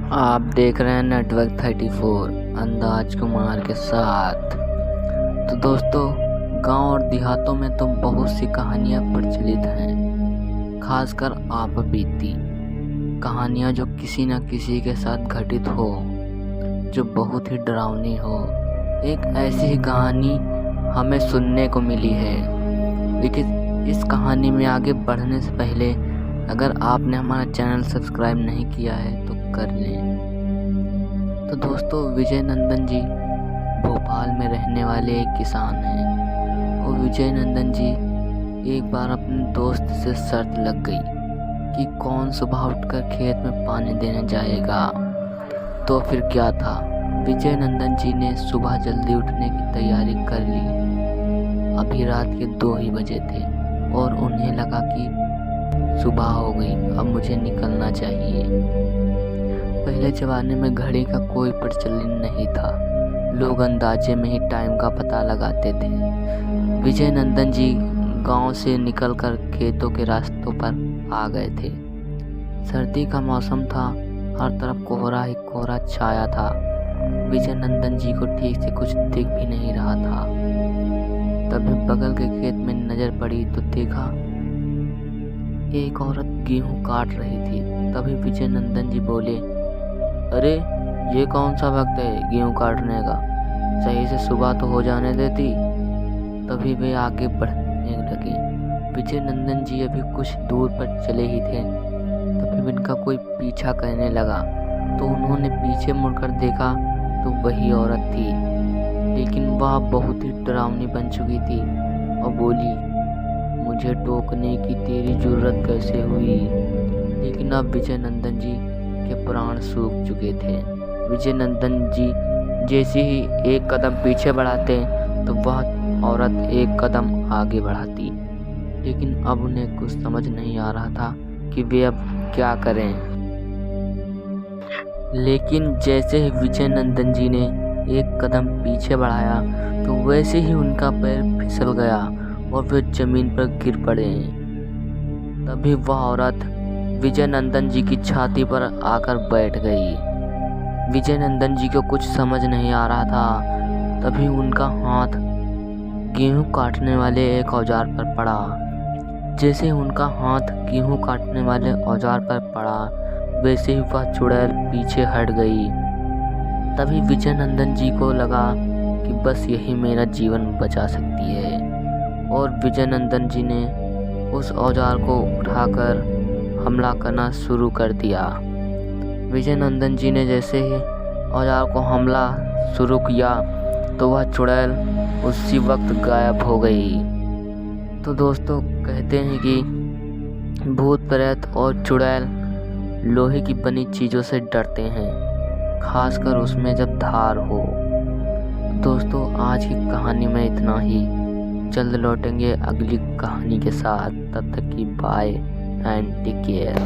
आप देख रहे हैं नेटवर्क 34 अंदाज कुमार के साथ। तो दोस्तों, गांव और देहातों में तो बहुत सी कहानियां प्रचलित हैं, खासकर आप बीती कहानियां जो किसी न किसी के साथ घटित हो, जो बहुत ही डरावनी हो। एक ऐसी ही कहानी हमें सुनने को मिली है, लेकिन इस कहानी में आगे बढ़ने से पहले अगर आपने हमारा चैनल सब्सक्राइब नहीं किया है तो कर लें। तो दोस्तों, विजय नंदन जी भोपाल में रहने वाले एक किसान हैं और विजय नंदन जी एक बार अपने दोस्त से शर्त लग गई कि कौन सुबह उठकर खेत में पानी देने जाएगा। तो फिर क्या था, विजय नंदन जी ने सुबह जल्दी उठने की तैयारी कर ली। अभी रात के 2 ही बजे थे और उन्हें लगा कि सुबह हो गई, अब मुझे निकलना चाहिए। पहले ज़माने में घड़ी का कोई प्रचलन नहीं था, लोग अंदाजे में ही टाइम का पता लगाते थे। विजय नंदन जी गांव से निकलकर खेतों के रास्तों पर आ गए थे। सर्दी का मौसम था, हर तरफ कोहरा ही कोहरा छाया था। विजय नंदन जी को ठीक से कुछ दिख भी नहीं रहा था। तभी बगल के खेत में नज़र पड़ी तो देखा एक औरत गेहूं काट रही थी। तभी विजय नंदन जी बोले, अरे ये कौन सा वक्त है गेहूं काटने का, सही से सुबह तो हो जाने देती। तभी वे आगे बढ़ने लगे। विजय नंदन जी अभी कुछ दूर पर चले ही थे, तभी उनका कोई पीछा करने लगा। तो उन्होंने पीछे मुड़कर देखा तो वही औरत थी, लेकिन वह बहुत ही डरावनी बन चुकी थी और बोली, मुझे टोकने की तेरी जरूरत कैसे हुई। लेकिन अब विजय नंदन जी के प्राण सूख चुके थे। विजय नंदन जी जैसे ही एक कदम पीछे बढ़ाते तो वह औरत एक कदम आगे बढ़ाती। लेकिन अब उन्हें कुछ समझ नहीं आ रहा था कि वे अब क्या करें। लेकिन जैसे ही विजय नंदन जी ने एक कदम पीछे बढ़ाया तो वैसे ही उनका पैर फिसल गया और वे जमीन पर गिर पड़े। तभी वह औरत विजय नंदन जी की छाती पर आकर बैठ गई। विजय नंदन जी को कुछ समझ नहीं आ रहा था। तभी उनका हाथ गेहूं काटने वाले एक औजार पर पड़ा। जैसे ही उनका हाथ गेहूं काटने वाले औजार पर पड़ा, वैसे ही वह चुड़ैल पीछे हट गई। तभी विजय नंदन जी को लगा कि बस यही मेरा जीवन बचा सकती है, और विजय नंदन जी ने उस औजार को उठाकर हमला करना शुरू कर दिया। विजय नंदन जी ने जैसे ही औजार को हमला शुरू किया तो वह चुड़ैल उसी वक्त गायब हो गई। तो दोस्तों, कहते हैं कि भूत प्रेत और चुड़ैल लोहे की बनी चीज़ों से डरते हैं, खासकर उसमें जब धार हो। दोस्तों, आज की कहानी में इतना ही। जल्द लौटेंगे अगली कहानी के साथ। तब तक की बाय एंड टेक केयर।